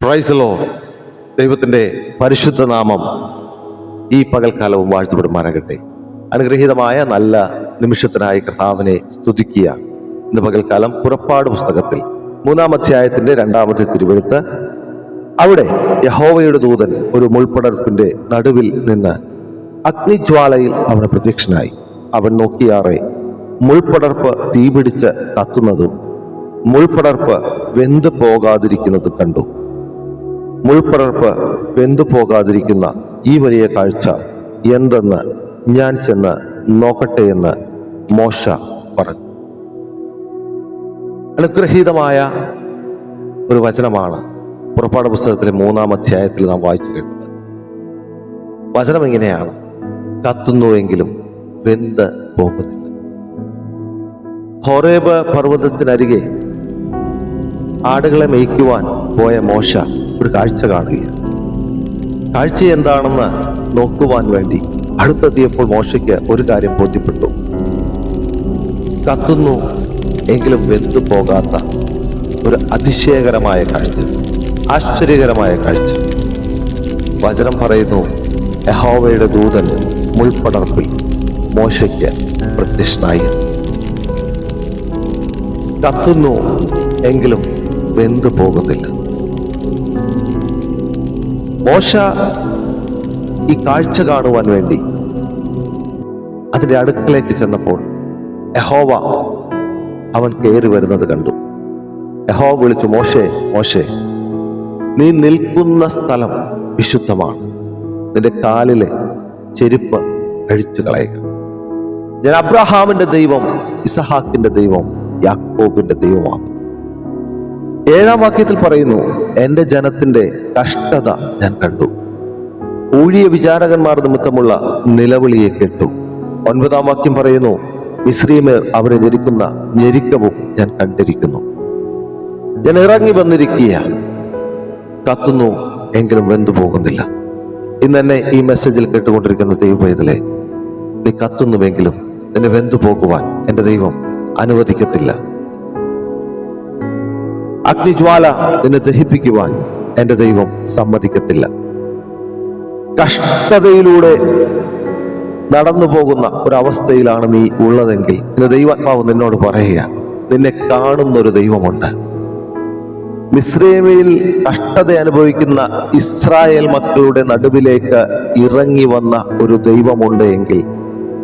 Praise the Lord. ദൈവത്തിൻ്റെ പരിശുദ്ധ നാമം ഈ പകൽക്കാലവും വാഴ്ത്തപ്പെടുമാറാകട്ടെ. അനുഗ്രഹീതമായ നല്ല നിമിഷത്തിനായി കർത്താവിനെ സ്തുതിക്കുക. ഇന്ന് പകൽക്കാലം പുറപ്പാട് പുസ്തകത്തിൽ 3-ാം അധ്യായത്തിന്റെ 2-ാമത്തെ തിരുവെഴുത്ത്. അവിടെ യഹോവയുടെ ദൂതൻ ഒരു മുൾപ്പടർപ്പിന്റെ നടുവിൽ നിന്ന് അഗ്നിജ്വാലയിൽ അവന് പ്രത്യക്ഷനായി. അവൻ നോക്കിയാറെ മുൾപ്പടർപ്പ് തീപിടിച്ച് കത്തുന്നതും മുൾപ്പടർപ്പ് വെന്തു പോകാതിരിക്കുന്നതും കണ്ടു. മുൾപ്പടർപ്പ് വെന്തു പോകാതിരിക്കുന്ന ഈ വലിയ കാഴ്ച എന്തെന്ന് ഞാൻ ചെന്ന് നോക്കട്ടെ എന്ന് മോശ പറഞ്ഞു. അനുഗ്രഹീതമായ ഒരു വചനമാണ് പുറപ്പാട് പുസ്തകത്തിലെ 3-ാം അധ്യായത്തിൽ നാം വായിച്ചു കേട്ടത്. വചനം ഇങ്ങനെയാണ്: കത്തുന്നുവെങ്കിലും വെന്ത് പോകുന്നില്ല. ഹോറേബ് പർവ്വതത്തിനരികെ ആടുകളെ മേയ്ക്കുവാൻ പോയ മോശ ഒരു കാഴ്ച കാണുകയാണ്. കാഴ്ച എന്താണെന്ന് നോക്കുവാൻ വേണ്ടി അടുത്തെത്തിയപ്പോൾ മോശയ്ക്ക് ഒരു കാര്യം ബോധ്യപ്പെട്ടു. കത്തുന്നു എങ്കിലും വെന്തു പോകാത്ത ഒരു അതിശയകരമായ കാഴ്ച, ആശ്ചര്യകരമായ കാഴ്ച. വചനം പറയുന്നു, യഹോവയുടെ ദൂതൻ മുൾപ്പടർപ്പിൽ മോശയ്ക്ക് പ്രത്യക്ഷനായി. കത്തുന്നു എങ്കിലും വെന്തു പോകുന്നില്ല. മോശ ഈ കാഴ്ച കാണുവാൻ വേണ്ടി അതിന്റെ അടുക്കലേക്ക് ചെന്നപ്പോൾ യഹോവ അവൻ കയറി വരുന്നത് കണ്ടു. യഹോവ വിളിച്ചു, മോശേ, മോശേ, നീ നിൽക്കുന്ന സ്ഥലം വിശുദ്ധമാണ്. നിന്റെ കാലിലെ ചെരുപ്പ് അഴിച്ചു കളയുക. ഞാൻ അബ്രഹാമിന്റെ ദൈവം, ഇസഹാക്കിന്റെ ദൈവം, യാക്കോബിന്റെ ദൈവമാകും. 7-ാം വാക്യത്തിൽ പറയുന്നു, എന്റെ ജനത്തിന്റെ കഷ്ടത ഞാൻ കണ്ടു, ഊഴിയ വിചാരകന്മാർ നിമിത്തമുള്ള നിലവിളിയെ കേട്ടു. 9-ാം വാക്യം പറയുന്നു, മിസ്രീമേർ അവരെ ഞെരിക്കുന്ന ഞെരുക്കവും ഞാൻ കണ്ടിരിക്കുന്നു. ഞാൻ ഇറങ്ങി വന്നിരിക്കുക, കത്തുന്നു എങ്കിലും വെന്തു പോകുന്നില്ല. ഇന്ന് എന്നെ ഈ മെസ്സേജിൽ കേട്ടുകൊണ്ടിരിക്കുന്ന ദൈവപൈതലേ, നീ കത്തുന്നുവെങ്കിലും നിന്നെ വെന്തു പോകുവാൻ എന്റെ ദൈവം അനുവദിക്കത്തില്ല. അഗ്നിജ്വാല നിന്നെ ദഹിപ്പിക്കുവാൻ എന്റെ ദൈവം സമ്മതിക്കത്തില്ല. കഷ്ടതയിലൂടെ നടന്നു പോകുന്ന ഒരവസ്ഥയിലാണ് നീ ഉള്ളതെങ്കിൽ ഇന്ന് ദൈവാത്മാവ് നിന്നോട് പറയുക, നിന്നെ കാണുന്നൊരു ദൈവമുണ്ട്. മിസ്രയീമിൽ കഷ്ടത അനുഭവിക്കുന്ന ഇസ്രായേൽ മക്കളുടെ നടുവിലേക്ക് ഇറങ്ങി വന്ന ഒരു ദൈവമുണ്ട് എങ്കിൽ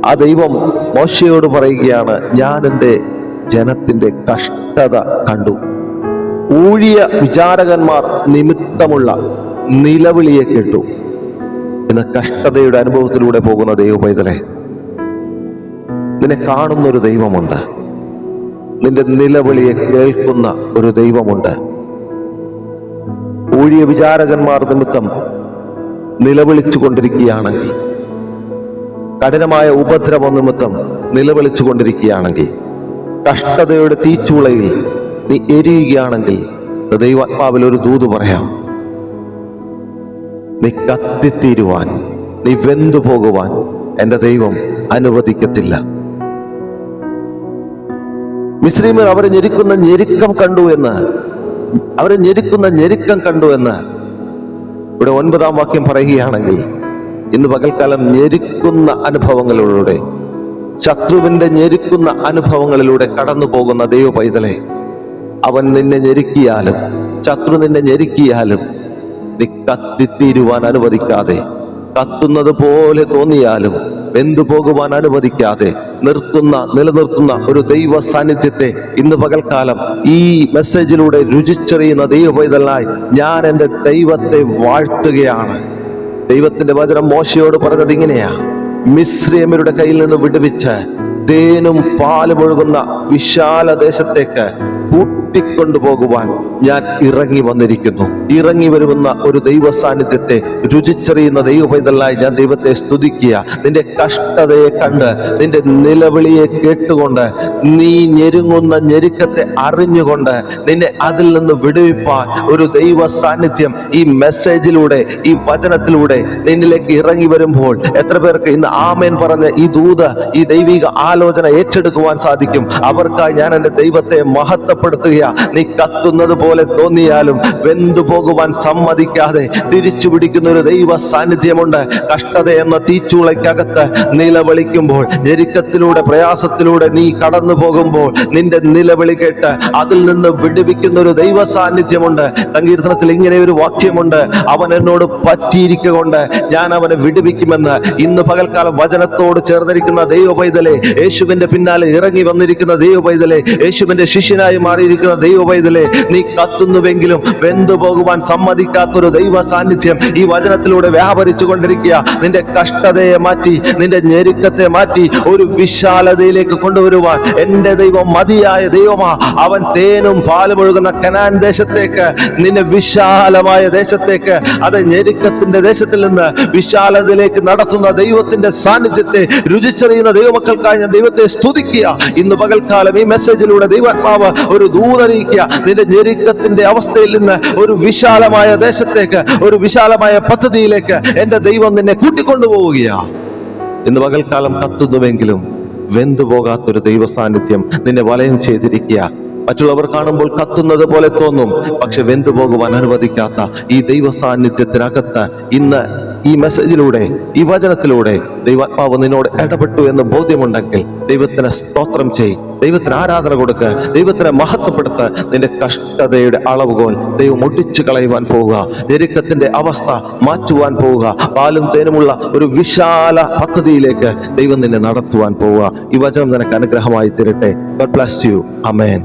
ആ ദൈവം മോശയോട് പറയുകയാണ്, ഞാൻ എൻ്റെ ജനത്തിന്റെ കഷ്ടത കണ്ടു, ഊഴിയ വിചാരകന്മാർ നിമിത്തമുള്ള നിലവിളിയെ കേട്ടു. ഇന്ന് കഷ്ടതയുടെ അനുഭവത്തിലൂടെ പോകുന്ന ദൈവപൈതലേ, നിന്നെ കാണുന്നൊരു ദൈവമുണ്ട്. നിന്റെ നിലവിളിയെ കേൾക്കുന്ന ഒരു ദൈവമുണ്ട്. ഊഴിയ വിചാരകന്മാർ നിമിത്തം നിലവിളിച്ചു കൊണ്ടിരിക്കുകയാണെങ്കിൽ, കഠിനമായ ഉപദ്രവം നിമിത്തം നിലവിളിച്ചു കൊണ്ടിരിക്കുകയാണെങ്കിൽ, കഷ്ടതയുടെ തീച്ചൂളയിൽ നീ എരിയുകയാണെങ്കിൽ ദൈവാത്മാവിൽ ഒരു ദൂത് പറയാം: നീ കത്തിത്തീരുവാൻ, നീ വെന്തു പോകുവാൻ എന്റെ ദൈവം അനുവദിക്കത്തില്ല. മിസ്രീമർ അവരെ ഞെരുക്കുന്ന ഞെരുക്കം കണ്ടു എന്ന് ഇവിടെ 9-ാം വാക്യം പറയുകയാണെങ്കിൽ, ഇന്ന് പകൽക്കാലം ഞെരുക്കുന്ന അനുഭവങ്ങളിലൂടെ, ശത്രുവിന്റെ ഞെരുക്കുന്ന അനുഭവങ്ങളിലൂടെ കടന്നു പോകുന്ന ദൈവ പൈതലേ, അവൻ നിന്നെ ഞെരുക്കിയാലും ശത്രു നിന്നെ ഞെരുക്കിയാലും നീ കത്തിത്തീരുവാൻ അനുവദിക്കാതെ, കത്തുന്നത് പോലെ തോന്നിയാലും വെന്തു പോകുവാൻ അനുവദിക്കാതെ നിലനിർത്തുന്ന ഒരു ദൈവ സാന്നിധ്യത്തെ ഇന്ന് പകൽക്കാലം ഈ മെസ്സേജിലൂടെ രുചിച്ചറിയുന്ന ദൈവപൈതലായി ഞാൻ എൻ്റെ ദൈവത്തെ വാഴ്ത്തുകയാണ്. ദൈവത്തിന്റെ വചനം മോശയോട് പറഞ്ഞത് ഇങ്ങനെയാ: മിസ്രയീമ്യരുടെ കയ്യിൽ നിന്ന് വിടുവിച്ച് തേനും പാലും ഒഴുകുന്ന വിശാല ദേശത്തേക്ക് കൂട്ടിക്കൊണ്ടുപോകുവാൻ ഞാൻ ഇറങ്ങി വന്നിരിക്കുന്നു. ഇറങ്ങി വരുന്ന ഒരു ദൈവ സാന്നിധ്യത്തെ രുചിച്ചറിയുന്ന ദൈവപൈതലായി ഞാൻ ദൈവത്തെ സ്തുതിക്കുക. നിന്റെ കഷ്ടതയെ കണ്ട്, നിന്റെ നിലവിളിയെ കേട്ടുകൊണ്ട്, നീ ഞെരുങ്ങുന്ന ഞെരുക്കത്തെ അറിഞ്ഞുകൊണ്ട് നിന്നെ അതിൽ നിന്ന് വിടുവിപ്പാൻ ഒരു ദൈവ സാന്നിധ്യം ഈ മെസ്സേജിലൂടെ, ഈ വചനത്തിലൂടെ നിന്നിലേക്ക് ഇറങ്ങി വരുമ്പോൾ എത്ര പേർക്ക് ഇന്ന് ആമേൻ പറഞ്ഞ് ഈ ദൂത്, ഈ ദൈവിക ആലോചന ഏറ്റെടുക്കുവാൻ സാധിക്കും? അവർക്കായി ഞാൻ എൻ്റെ ദൈവത്തെ മഹത്വപ്പെടുത്തുകയാണ്. നീ കത്തുന്നത് പോലെ തോന്നിയാലും വെന്തു പോകുവാൻ സമ്മതിക്കാതെ തിരിച്ചു പിടിക്കുന്ന ഒരു ദൈവ സാന്നിധ്യമുണ്ട്. കഷ്ടത എന്ന തീച്ചൂളയ്ക്കകത്ത് നിലവിളിക്കുമ്പോൾ, ഞെരുക്കത്തിലൂടെ പ്രയാസത്തിലൂടെ നീ കടന്നു പോകുമ്പോൾ നിന്റെ നിലവിളി കേട്ട് അതിൽ നിന്ന് വിടുവിക്കുന്ന ഒരു ദൈവ സാന്നിധ്യമുണ്ട്. സങ്കീർത്തനത്തിൽ ഇങ്ങനെ ഒരു വാക്യമുണ്ട്, അവൻ എന്നോട് പറ്റിയിരിക്കൊണ്ട് ഞാൻ അവനെ വിടുവിക്കുമെന്ന്. ഇന്ന് പകൽക്കാലം വചനത്തോട് ചേർന്നിരിക്കുന്ന ദൈവ പൈതലെ, യേശുവിന്റെ പിന്നാലെ ഇറങ്ങി വന്നിരിക്കുന്ന ദൈവ പൈതലെ, യേശുവിന്റെ ശിഷ്യനായി മാറിയിരിക്കുന്ന ദൈവ പൈതലെ, നീ കത്തുന്നുവെങ്കിലും വെന്തു പോകുവാൻ സമ്മതിക്കാത്തൊരു ദൈവ സാന്നിധ്യം ഈ വചനത്തിലൂടെ വ്യാപരിച്ചു കൊണ്ടിരിക്കുക. നിന്റെ കഷ്ടതയെ മാറ്റി, നിന്റെ ഞെരുക്കത്തെ മാറ്റി ഒരു വിശാലതയിലേക്ക് കൊണ്ടുവരുവാൻ എന്റെ ദൈവം മതിയായ ദൈവമാ. അവൻ തേനും പാലും ഒഴുകുന്ന കനാൻ ദേശത്തേക്ക്, നിന്നെ വിശാലമായ ദേശത്തേക്ക്, അത് ഞെരുക്കത്തിന്റെ ദേശത്തിൽ നിന്ന് വിശാലതയിലേക്ക് നടത്തുന്ന ദൈവത്തിന്റെ സാന്നിധ്യത്തെ രുചിച്ചറിയുന്ന ദൈവമക്കൾക്കായി ഞാൻ ദൈവത്തെ സ്തുതിക്കുക. ഇന്ന് പകൽക്കാലം ഈ മെസ്സേജിലൂടെ ദൈവാത്മാവ് ഒരു ദൂതറിയിക്കുക. നിന്റെ ഞെരുക്കത്തിന്റെ അവസ്ഥയിൽ നിന്ന് ഒരു വിശാലമായ ദേശത്തേക്ക്, ഒരു വിശാലമായ പദ്ധതിയിലേക്ക് എന്റെ ദൈവം നിന്നെ കൂട്ടിക്കൊണ്ടുപോവുകയാണ്. ഇന്ന് പകൽക്കാലം കത്തുന്നുവെങ്കിലും വെന്തു പോകാത്തൊരു ദൈവ സാന്നിധ്യം നിന്നെ വലയം ചെയ്തിരിക്കുക. മറ്റുള്ളവർ കാണുമ്പോൾ കത്തുന്നത് പോലെ തോന്നും, പക്ഷെ വെന്തു പോകുവാൻ അനുവദിക്കാത്ത ഈ ദൈവ സാന്നിധ്യത്തിനകത്ത് ഇന്ന് ഈ മെസ്സേജിലൂടെ, ഈ വചനത്തിലൂടെ ദൈവാത്മാവ് നിന്നോട് ഇടപെട്ടു എന്ന് ബോധ്യമുണ്ടെങ്കിൽ ദൈവത്തിന് സ്തോത്രം ചെയ്, ദൈവത്തിന് ആരാധന കൊടുക്കുക, ദൈവത്തിനെ മഹത്വപ്പെടുത്ത്. നിന്റെ കഷ്ടതയുടെ അളവുകോൽ ദൈവം ഒട്ടിച്ചു കളയുവാൻ പോവുക. ഞെരുക്കത്തിന്റെ അവസ്ഥ മാറ്റുവാൻ പോവുക. പാലും തേനുമുള്ള ഒരു വിശാല പദ്ധതിയിലേക്ക് ദൈവം നിന്നെ നടത്തുവാൻ പോവുക. ഈ വചനം നിനക്ക് അനുഗ്രഹമായി തീരട്ടെ. God bless you. Amen.